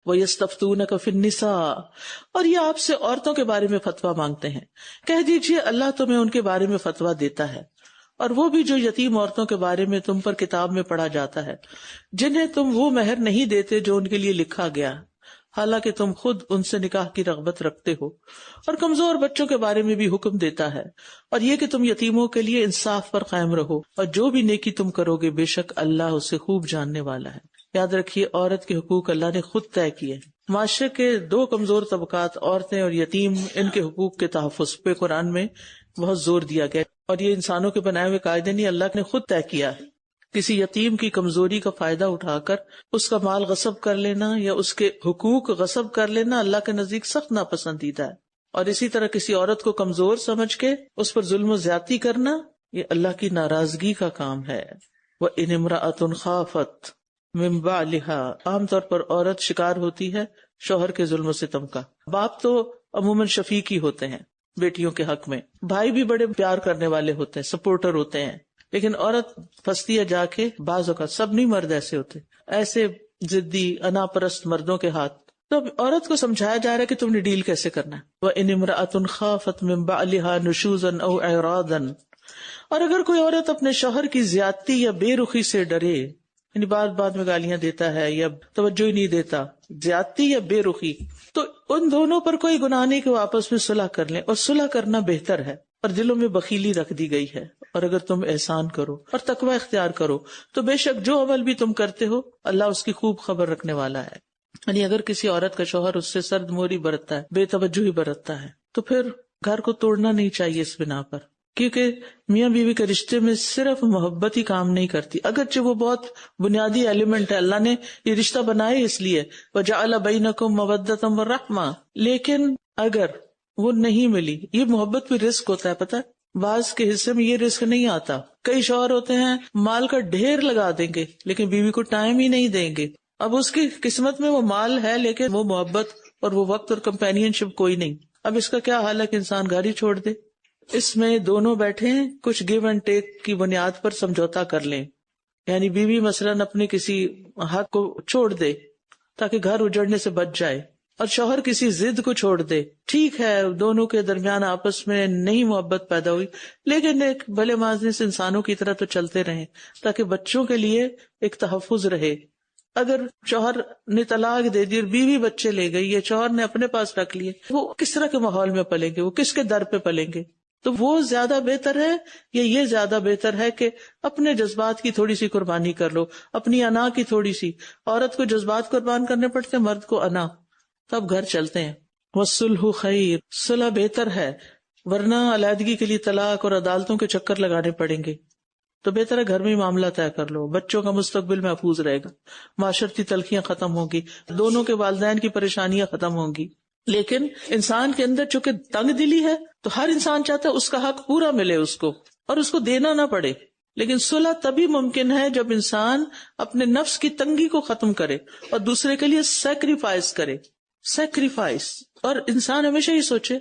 وَيَسْتَفْتُونَكَ فِي النِّسَاءِ، اور یہ آپ سے عورتوں کے بارے میں فتویٰ مانگتے ہیں، کہہ دیجئے اللہ تمہیں ان کے بارے میں فتویٰ دیتا ہے، اور وہ بھی جو یتیم عورتوں کے بارے میں تم پر کتاب میں پڑھا جاتا ہے، جنہیں تم وہ مہر نہیں دیتے جو ان کے لیے لکھا گیا، حالانکہ تم خود ان سے نکاح کی رغبت رکھتے ہو، اور کمزور بچوں کے بارے میں بھی حکم دیتا ہے، اور یہ کہ تم یتیموں کے لیے انصاف پر قائم رہو، اور جو بھی نیکی تم کرو گے بے شک اللہ اسے خوب جاننے والا ہے۔ یاد رکھیے عورت کے حقوق اللہ نے خود طے کیے ہیں۔ معاشرے کے دو کمزور طبقات عورتیں اور یتیم، ان کے حقوق کے تحفظ پہ قرآن میں بہت زور دیا گیا، اور یہ انسانوں کے بنائے ہوئے قاعدے نہیں، اللہ نے خود طے کیا ہے۔ کسی یتیم کی کمزوری کا فائدہ اٹھا کر اس کا مال غصب کر لینا یا اس کے حقوق غصب کر لینا اللہ کے نزدیک سخت ناپسندیدہ ہے، اور اسی طرح کسی عورت کو کمزور سمجھ کے اس پر ظلم و زیادتی کرنا یہ اللہ کی ناراضگی کا کام ہے۔ وَإِنِ امْرَأَةٌ خَافَتْ مِن بَعْلِهَا، عام طور پر عورت شکار ہوتی ہے شوہر کے ظلم و ستم کا۔ باپ تو عموماً شفیق ہی ہوتے ہیں بیٹیوں کے حق میں، بھائی بھی بڑے پیار کرنے والے ہوتے ہیں، سپورٹر ہوتے ہیں، لیکن عورت پھنستی ہے جا کے بعض اوقات، سب نہیں مرد ایسے ہوتے، ایسے ضدی انا پرست مردوں کے ہاتھ۔ تو اب عورت کو سمجھایا جا رہا ہے کہ تم نے ڈیل کیسے کرنا ہے۔ وَإِنِ امْرَأَةٌ خَافَتْ مِن بَعْلِهَا نُشُوزًا أَوْ إِعْرَاضًا، اور اگر کوئی عورت اپنے شوہر کی زیادتی یا بے رخی سے ڈرے، یعنی بعد میں گالیاں دیتا ہے یا توجہ ہی نہیں دیتا، زیادتی یا بے رخی، تو ان دونوں پر کوئی گناہ نہیں کہ وہ آپس میں صلح کر لیں، اور صلح کرنا بہتر ہے، اور دلوں میں بخیلی رکھ دی گئی ہے، اور اگر تم احسان کرو اور تقوی اختیار کرو تو بے شک جو عمل بھی تم کرتے ہو اللہ اس کی خوب خبر رکھنے والا ہے۔ یعنی اگر کسی عورت کا شوہر اس سے سرد موری برتتا ہے، بے توجہی برتتا ہے، تو پھر گھر کو توڑنا نہیں چاہیے اس بنا پر، کیونکہ میاں بیوی کے رشتے میں صرف محبت ہی کام نہیں کرتی، اگرچہ وہ بہت بنیادی ایلیمنٹ ہے، اللہ نے یہ رشتہ بنائے اس لیے وَجَعَلَ بَيْنَكُمْ مَوَدَّةً وَرَحْمَةً، لیکن اگر وہ نہیں ملی، یہ محبت بھی رزق ہوتا ہے، پتہ ہے بعض کے حصے میں یہ رزق نہیں آتا۔ کئی شوہر ہوتے ہیں مال کا ڈھیر لگا دیں گے لیکن بیوی کو ٹائم ہی نہیں دیں گے، اب اس کی قسمت میں وہ مال ہے لیکن وہ محبت اور وہ وقت اور کمپینین شپ کوئی نہیں۔ اب اس کا کیا حال ہے کہ انسان گھر ہی چھوڑ دے؟ اس میں دونوں بیٹھے ہیں، کچھ گیو اینڈ ٹیک کی بنیاد پر سمجھوتا کر لیں، یعنی بیوی مثلاً اپنے کسی حق کو چھوڑ دے تاکہ گھر اجڑنے سے بچ جائے، اور شوہر کسی ضد کو چھوڑ دے۔ ٹھیک ہے دونوں کے درمیان آپس میں نہیں محبت پیدا ہوئی، لیکن ایک بھلے مانس انسانوں کی طرح تو چلتے رہیں تاکہ بچوں کے لیے ایک تحفظ رہے۔ اگر شوہر نے طلاق دے دی اور بیوی بچے لے گئی یا شوہر نے اپنے پاس رکھ لیے، وہ کس طرح کے ماحول میں پلیں گے، وہ کس کے در پہ پلیں گے؟ تو وہ زیادہ بہتر ہے یا یہ زیادہ بہتر ہے کہ اپنے جذبات کی تھوڑی سی قربانی کر لو، اپنی انا کی تھوڑی سی، عورت کو جذبات قربان کرنے پڑتے، مرد کو انا، تب گھر چلتے ہیں۔ وَالصُّلْحُ خَيْرٌ، صلح بہتر ہے، ورنہ علیحدگی کے لیے طلاق اور عدالتوں کے چکر لگانے پڑیں گے، تو بہتر ہے گھر میں ہی معاملہ طے کر لو، بچوں کا مستقبل محفوظ رہے گا، معاشرتی تلخیاں ختم ہوں گی، دونوں کے والدین کی پریشانیاں ختم ہوں گی۔ لیکن انسان کے اندر چونکہ تنگ دلی ہے تو ہر انسان چاہتا ہے اس کا حق پورا ملے اس کو اور اس کو دینا نہ پڑے، لیکن صلح تبھی ممکن ہے جب انسان اپنے نفس کی تنگی کو ختم کرے اور دوسرے کے لیے سیکریفائس کرے۔ سیکریفائس، اور انسان ہمیشہ یہ سوچے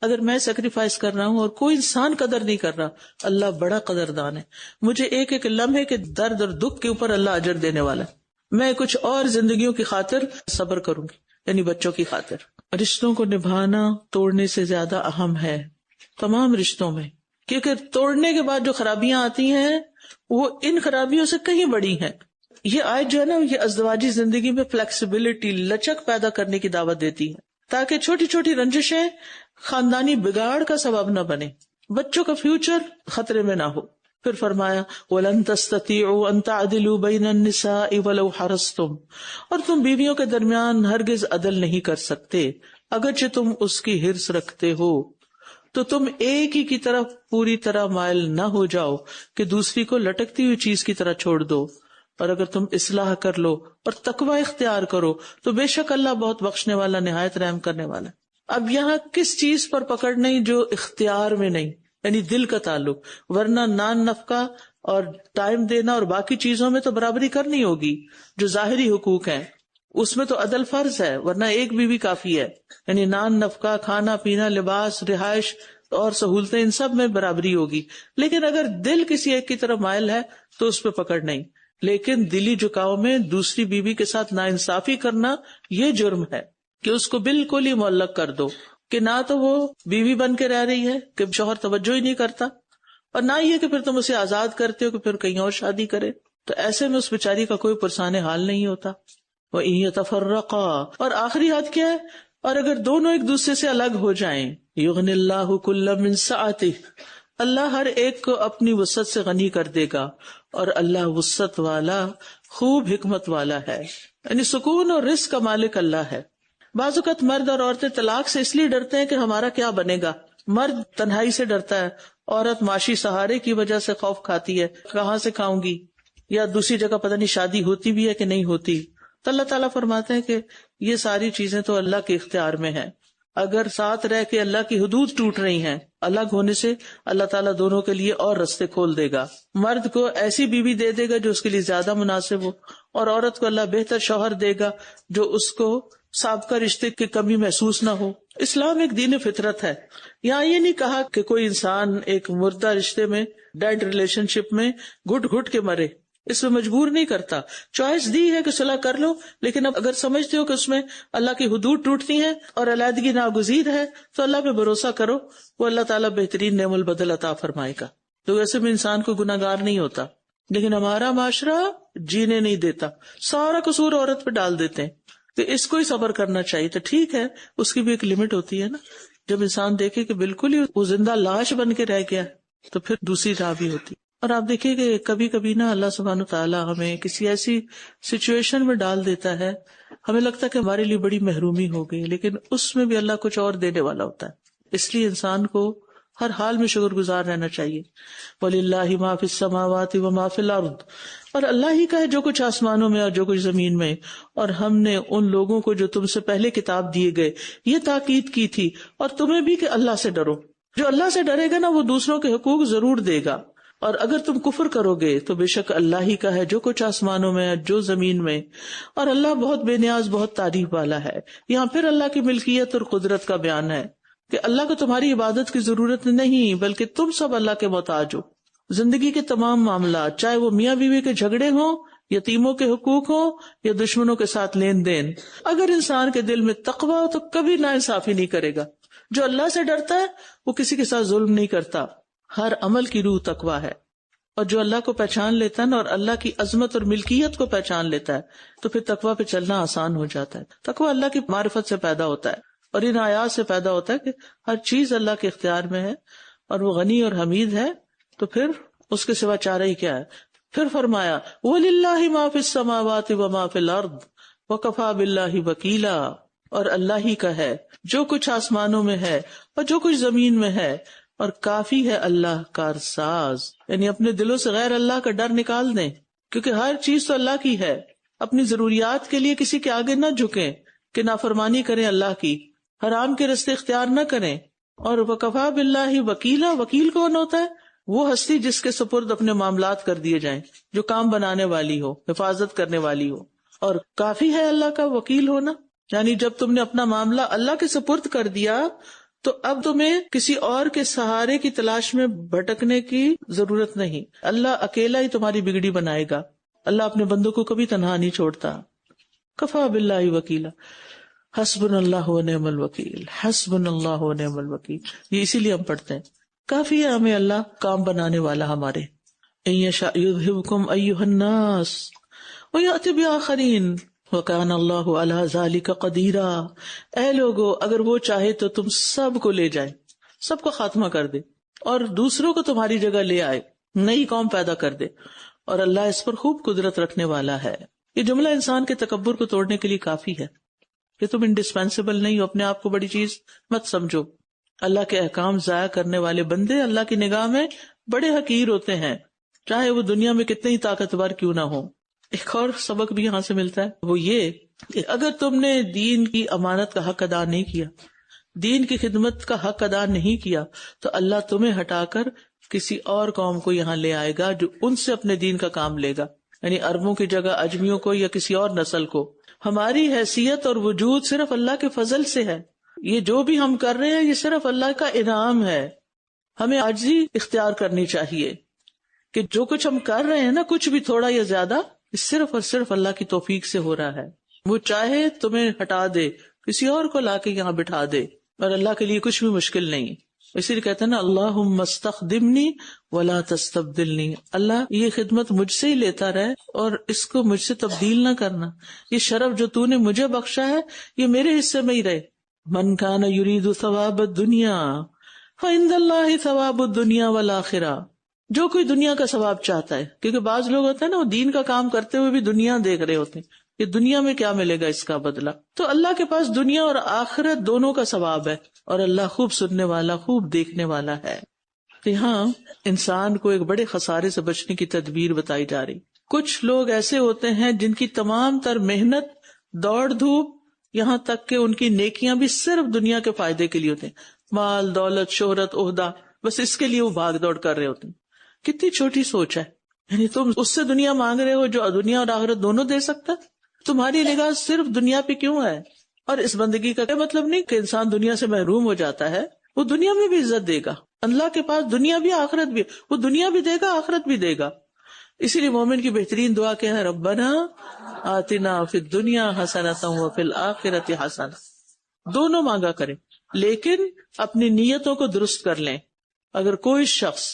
اگر میں سیکریفائس کر رہا ہوں اور کوئی انسان قدر نہیں کر رہا، اللہ بڑا قدردان ہے، مجھے ایک ایک لمحے کے درد اور دکھ کے اوپر اللہ اجر دینے والا ہے، میں کچھ اور زندگیوں کی خاطر صبر کروں گی، یعنی بچوں کی خاطر۔ رشتوں کو نبھانا توڑنے سے زیادہ اہم ہے تمام رشتوں میں، کیونکہ توڑنے کے بعد جو خرابیاں آتی ہیں وہ ان خرابیوں سے کہیں بڑی ہیں۔ یہ آیت جو ہے نا یہ ازدواجی زندگی میں فلیکسیبلٹی، لچک پیدا کرنے کی دعوت دیتی ہے تاکہ چھوٹی چھوٹی رنجشیں خاندانی بگاڑ کا سبب نہ بنے، بچوں کا فیوچر خطرے میں نہ ہو۔ پھر فرمایا وَلَن تَسْتَطِيعُوا أَن تَعْدِلُوا بَيْنَ النِّسَاءِ وَلَوْ حَرَصْتُمْ، اور تم بیویوں کے درمیان ہرگز عدل نہیں کر سکتے اگرچہ تم اس کی حرص رکھتے ہو، تو تم ایک ہی کی طرف پوری طرح مائل نہ ہو جاؤ کہ دوسری کو لٹکتی ہوئی چیز کی طرح چھوڑ دو، اور اگر تم اصلاح کر لو اور تقوی اختیار کرو تو بے شک اللہ بہت بخشنے والا، نہایت رحم کرنے والا۔ اب یہاں کس چیز پر پکڑ نہیں؟ جو اختیار میں نہیں، یعنی دل کا تعلق، ورنہ نان نفقہ اور ٹائم دینا اور باقی چیزوں میں تو برابری کرنی ہوگی، جو ظاہری حقوق ہیں اس میں تو عدل فرض ہے، ورنہ ایک بیوی کافی ہے، یعنی نان نفقہ، کھانا پینا، لباس، رہائش اور سہولتیں، ان سب میں برابری ہوگی۔ لیکن اگر دل کسی ایک کی طرف مائل ہے تو اس پہ پکڑ نہیں، لیکن دلی جھکاؤ میں دوسری بیوی کے ساتھ ناانصافی کرنا یہ جرم ہے کہ اس کو بالکل ہی معلق کر دو، کہ نہ تو وہ بیوی بن کے رہ رہی ہے کہ شوہر توجہ ہی نہیں کرتا، اور نہ یہ کہ پھر تم اسے آزاد کرتے ہو کہ پھر کہیں اور شادی کرے. تو ایسے میں اس بیچاری کا کوئی پرسان حال نہیں ہوتا. وَإِن يَتَفَرَّقَا، اور آخری حد کیا ہے، اور اگر دونوں ایک دوسرے سے الگ ہو جائیں، یغنی اللہ کل من سعتہ، اللہ ہر ایک کو اپنی وسعت سے غنی کر دے گا، اور اللہ وسعت والا خوب حکمت والا ہے. یعنی سکون اور رزق کا مالک اللہ ہے. بعض اوقات مرد اور عورتیں طلاق سے اس لیے ڈرتے ہیں کہ ہمارا کیا بنے گا. مرد تنہائی سے ڈرتا ہے، عورت معاشی سہارے کی وجہ سے خوف کھاتی ہے، کہاں سے کھاؤں گی، یا دوسری جگہ پتہ نہیں شادی ہوتی بھی ہے کہ نہیں ہوتی. تو اللہ تعالیٰ فرماتے ہیں کہ یہ ساری چیزیں تو اللہ کے اختیار میں ہیں. اگر ساتھ رہ کے اللہ کی حدود ٹوٹ رہی ہیں، الگ ہونے سے اللہ تعالیٰ دونوں کے لیے اور رستے کھول دے گا. مرد کو ایسی بیوی دے دے گا جو اس کے لیے زیادہ مناسب ہو، اور عورت کو اللہ بہتر شوہر دے گا جو اس کو سابقہ رشتے کی کمی محسوس نہ ہو. اسلام ایک دین فطرت ہے. یہاں یہ نہیں کہا کہ کوئی انسان ایک مردہ رشتے میں، ڈیڈ ریلیشن شپ میں گھٹ گھٹ کے مرے، اس میں مجبور نہیں کرتا. چوائس دی ہے کہ صلح کر لو، لیکن اب اگر سمجھتے ہو کہ اس میں اللہ کی حدود ٹوٹتی ہیں اور علیحدگی ناگزیر ہے تو اللہ پہ بھروسہ کرو، وہ اللہ تعالیٰ بہترین نعم البدل عطا فرمائے گا. تو ویسے میں انسان کو گناہگار نہیں ہوتا، لیکن ہمارا معاشرہ جینے نہیں دیتا، سارا قصور عورت پہ ڈال دیتے ہیں. تو اس کو ہی صبر کرنا چاہیے. تو ٹھیک ہے، اس کی بھی ایک لمٹ ہوتی ہے نا. جب انسان دیکھے کہ بالکل ہی وہ زندہ لاش بن کے رہ گیا تو پھر دوسری راہ بھی ہوتی. اور آپ دیکھیں کہ کبھی کبھی نا اللہ سبحانہ تعالیٰ ہمیں کسی ایسی سچویشن میں ڈال دیتا ہے، ہمیں لگتا ہے کہ ہمارے لیے بڑی محرومی ہو گئی، لیکن اس میں بھی اللہ کچھ اور دینے والا ہوتا ہے. اس لیے انسان کو ہر حال میں شکر گزار رہنا چاہیے. وَلِلَّهِ مَا فِي السَّمَاوَاتِ وَمَا فِي الْأَرْضِ، اور اللہ ہی کا ہے جو کچھ آسمانوں میں اور جو کچھ زمین میں. اور ہم نے ان لوگوں کو جو تم سے پہلے کتاب دیے گئے یہ تاکید کی تھی، اور تمہیں بھی، کہ اللہ سے ڈرو. جو اللہ سے ڈرے گا نا وہ دوسروں کے حقوق ضرور دے گا. اور اگر تم کفر کرو گے تو بے شک اللہ ہی کا ہے جو کچھ آسمانوں میں ہے جو زمین میں، اور اللہ بہت بے نیاز، بہت تعریف والا ہے. یہاں پھر اللہ کی ملکیت اور قدرت کا بیان ہے کہ اللہ کو تمہاری عبادت کی ضرورت نہیں، بلکہ تم سب اللہ کے محتاج ہو. زندگی کے تمام معاملات، چاہے وہ میاں بیوی کے جھگڑے ہوں، یتیموں کے حقوق ہوں، یا دشمنوں کے ساتھ لین دین، اگر انسان کے دل میں تقوی ہو تو کبھی ناانصافی نہیں کرے گا. جو اللہ سے ڈرتا ہے وہ کسی کے ساتھ ظلم نہیں کرتا. ہر عمل کی روح تقوی ہے. اور جو اللہ کو پہچان لیتا ہے نا، اور اللہ کی عظمت اور ملکیت کو پہچان لیتا ہے، تو پھر تقوی پہ چلنا آسان ہو جاتا ہے. تقوی اللہ کی معرفت سے پیدا ہوتا ہے، اور ان آیات سے پیدا ہوتا ہے کہ ہر چیز اللہ کے اختیار میں ہے، اور وہ غنی اور حمید ہے. تو پھر اس کے سوا چارہ ہی کیا ہے. پھر فرمایا وَلِلَّهِ مَا فِي السَّمَاوَاتِ وَمَا فِي الْأَرْضِ وَكَفَى بِاللَّهِ وَكِيلًا، اور اللہ ہی کا ہے جو کچھ آسمانوں میں ہے اور جو کچھ زمین میں ہے، اور کافی ہے اللہ کارساز. یعنی اپنے دلوں سے غیر اللہ کا ڈر نکال دیں، کیونکہ ہر چیز تو اللہ کی ہے. اپنی ضروریات کے لیے کسی کے آگے نہ جھکیں کہ نافرمانی کریں اللہ کی، حرام کے راستے اختیار نہ کریں. اور وَكَفَى بِاللَّهِ وَكِيلًا، وکیل کون ہوتا ہے؟ وہ ہستی جس کے سپرد اپنے معاملات کر دیے جائیں، جو کام بنانے والی ہو، حفاظت کرنے والی ہو. اور کافی ہے اللہ کا وکیل ہونا، یعنی جب تم نے اپنا معاملہ اللہ کے سپرد کر دیا تو اب تمہیں کسی اور کے سہارے کی تلاش میں بھٹکنے کی ضرورت نہیں. اللہ اکیلا ہی تمہاری بگڑی بنائے گا. اللہ اپنے بندوں کو کبھی تنہا نہیں چھوڑتا. کفا باللہ وکیلا، حسبنا اللہ ونعم الوکیل، حسبنا اللہ ونعم الوکیل. یہ اسی لیے ہم پڑھتے ہیں کافی ہے ہمیں اللہ کام بنانے والا ہمارے. ان یشاء یذھبکم ایھا الناس ویأتی بآخرین وَكَانَ اللَّهُ عَلَى ذَلِكَ قَدِیرًا. اے لوگو، اگر وہ چاہے تو تم سب کو لے جائے، سب کو خاتمہ کر دے، اور دوسروں کو تمہاری جگہ لے آئے، نئی قوم پیدا کر دے، اور اللہ اس پر خوب قدرت رکھنے والا ہے. یہ جملہ انسان کے تکبر کو توڑنے کے لیے کافی ہے کہ تم انڈسپینسیبل نہیں ہو، اپنے آپ کو بڑی چیز مت سمجھو. اللہ کے احکام ضائع کرنے والے بندے اللہ کی نگاہ میں بڑے حقیر ہوتے ہیں، چاہے وہ دنیا میں کتنے ہی طاقتور کیوں نہ ہو. ایک اور سبق بھی یہاں سے ملتا ہے، وہ یہ کہ اگر تم نے دین کی امانت کا حق ادا نہیں کیا، دین کی خدمت کا حق ادا نہیں کیا، تو اللہ تمہیں ہٹا کر کسی اور قوم کو یہاں لے آئے گا جو ان سے اپنے دین کا کام لے گا. یعنی عربوں کی جگہ اجمیوں کو یا کسی اور نسل کو. ہماری حیثیت اور وجود صرف اللہ کے فضل سے ہے. یہ جو بھی ہم کر رہے ہیں یہ صرف اللہ کا انعام ہے. ہمیں عاجزی اختیار کرنی چاہیے کہ جو کچھ ہم کر رہے ہیں نا، کچھ بھی تھوڑا یا زیادہ، صرف اور صرف اللہ کی توفیق سے ہو رہا ہے. وہ چاہے تمہیں ہٹا دے، کسی اور کو لا کے یہاں بٹھا دے، اور اللہ کے لیے کچھ بھی مشکل نہیں. اسی لیے کہتے ہیں نا، اللہم استخدمنی ولا تستبدلنی، اللہ یہ خدمت مجھ سے ہی لیتا رہے اور اس کو مجھ سے تبدیل نہ کرنا. یہ شرف جو تو نے مجھے بخشا ہے یہ میرے حصے میں ہی رہے. من کان یرید ثواب الدنیا فعند اللہ ثواب الدنیا والآخرہ. جو کوئی دنیا کا ثواب چاہتا ہے، کیونکہ بعض لوگ ہوتے ہیں نا، وہ دین کا کام کرتے ہوئے بھی دنیا دیکھ رہے ہوتے ہیں کہ دنیا میں کیا ملے گا اس کا بدلہ. تو اللہ کے پاس دنیا اور آخرت دونوں کا ثواب ہے، اور اللہ خوب سننے والا، خوب دیکھنے والا ہے. یہاں انسان کو ایک بڑے خسارے سے بچنے کی تدبیر بتائی جا رہی. کچھ لوگ ایسے ہوتے ہیں جن کی تمام تر محنت، دوڑ دھوپ، یہاں تک کہ ان کی نیکیاں بھی صرف دنیا کے فائدے کے لیے ہوتے ہیں. مال، دولت، شہرت، عہدہ، بس اس کے لیے وہ بھاگ دوڑ کر رہے ہوتے ہیں. کتنی چھوٹی سوچ ہے. یعنی تم اس سے دنیا مانگ رہے ہو جو دنیا اور آخرت دونوں دے سکتا ہے. تمہاری نگاہ صرف دنیا پہ کیوں ہے؟ اور اس بندگی کا مطلب نہیں کہ انسان دنیا سے محروم ہو جاتا ہے، وہ دنیا میں بھی عزت دے گا. اللہ کے پاس دنیا بھی آخرت بھی، وہ دنیا بھی دے گا، آخرت بھی دے گا. اسی لیے مومن کی بہترین دعا کیا ہے؟ ربنا آتنا فی الدنیا حسنۃ وفی الآخرۃ حسنۃ. دونوں مانگا کریں، لیکن اپنی نیتوں کو درست کر لیں. اگر کوئی شخص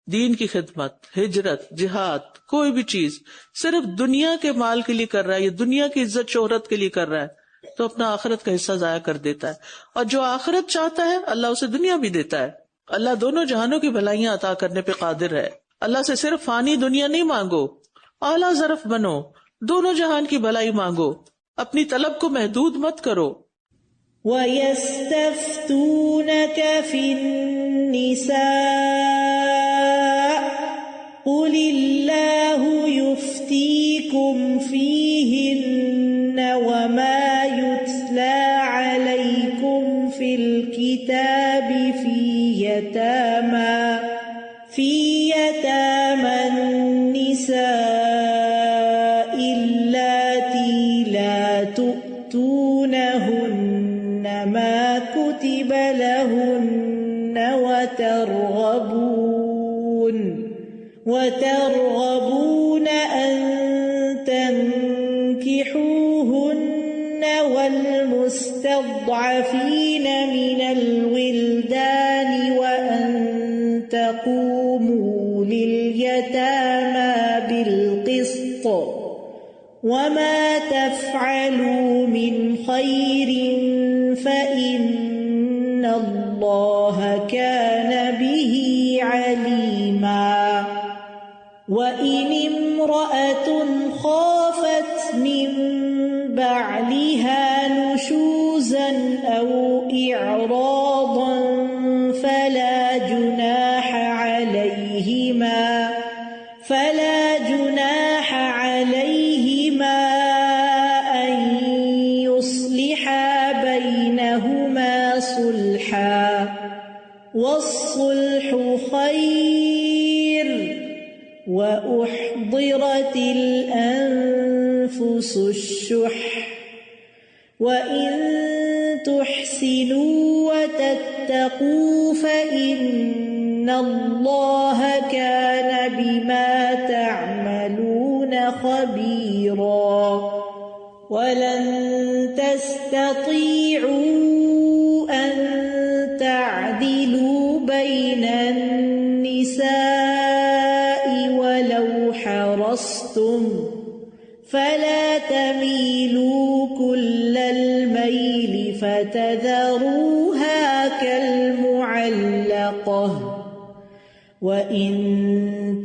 دین کی خدمت، ہجرت، جہاد، کوئی بھی چیز صرف دنیا کے مال کے لیے کر رہا ہے یا دنیا کی عزت شہرت کے لیے کر رہا ہے تو اپنا آخرت کا حصہ ضائع کر دیتا ہے. اور جو آخرت چاہتا ہے اللہ اسے دنیا بھی دیتا ہے. اللہ دونوں جہانوں کی بھلائیاں عطا کرنے پہ قادر ہے. اللہ سے صرف فانی دنیا نہیں مانگو، اعلیٰ ظرف بنو، دونوں جہان کی بھلائی مانگو، اپنی طلب کو محدود مت کرو. وَيَسْتَفْتُونَكَ فِي النِّسَاءِ قُلِ اللَّهُ يُفْتِيكُمْ فِيهِنَّ وَمَا يُتْلَى عَلَيْكُمْ فِي الْكِتَابِ فِي يَتَامَى النِّسَاءِ اللَّاتِي لَا تُؤْتُونَهُنَّ مَا كُتِبَ لَهُنَّ وترغبون أن تنكحوهن والمستضعفين من الولدان وأن تقوموا لليتامى بالقسط وما تفعلوا من خير فإن الله كان به عليما. وَإِنِ امْرَأَةٌ خَافَتْ مِنْ بَعْلِهَا نُشُوزًا أَوْ إِعْرَاضًا فَلَا جُنَاحَ عَلَيْهِمَا أَنْ يُصْلِحَا بَيْنَهُمَا صُلْحًا وَالصُّلْحُ خَيْرٌ وَأُحْضِرَتِ الْأَنفُسُ الشُّحَّ وَإِن تُحْسِنُوا وَتَتَّقُوا فَإِنَّ اللَّهَ كَانَ بِمَا تَعْمَلُونَ خَبِيرًا. وَلَن تَسْتَطِيعُوا أَن تَعْدِلُوا بَيْنَ النِّسَاءِ وَلَوْ حَرَصْتُمْ فَلَا تَمِيلُوا كُلَّ الْمَيْلِ فَتَذَرُوهَا كَالْمُعَلَّقَةِ. وَإِن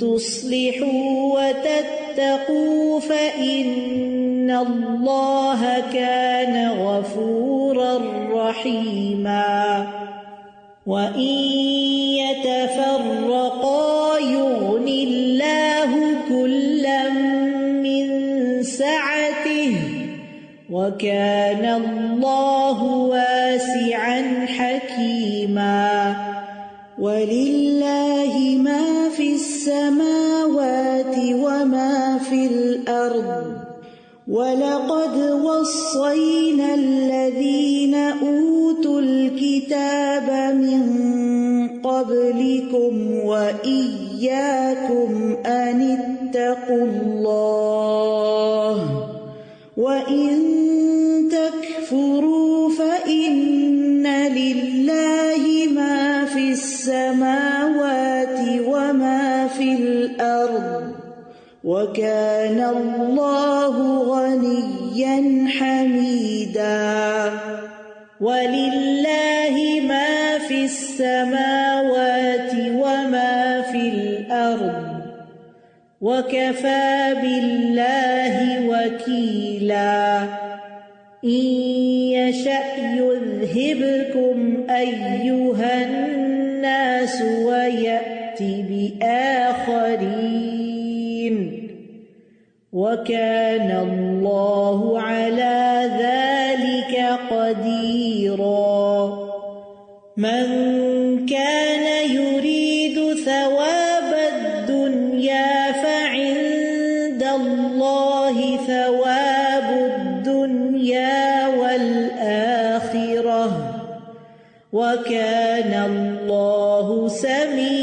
تُصْلِحُوا وَتَتَّقُوا فَإِنَّ اللَّهَ كَانَ غَفُورًا رَحِيمًا. وَإِن يَتَفَرَّقَا يُغْنِ اللَّهُ كُلًّا مِّن سَعَتِهِ وَكَانَ اللَّهُ وَاسِعًا حَكِيمًا. وَلِلَّهِ مَا فِي السَّمَاوَاتِ وَمَا فِي الْأَرْضِ وَلَقَدْ وَصَّيْنَا الَّذِينَ أُوتُوا الْكِتَابَ مِن قَبْلِكُمْ وَإِيَّاكُمْ وإياكم أن اتقوا الله وإن تكفروا فإن لله ما في السماوات وما في الأرض وكان الله غنيا حميدا ولله ما في السماوات وما في الأرض وكفى بالله وكيلا إن يشأ يذهبكم أيها الناس ويأت بآخرين وكان الله على ذلك قديرا من كان يريد ثواب الدنيا فعند الله ثواب الدنيا والآخرة وكان الله سميعا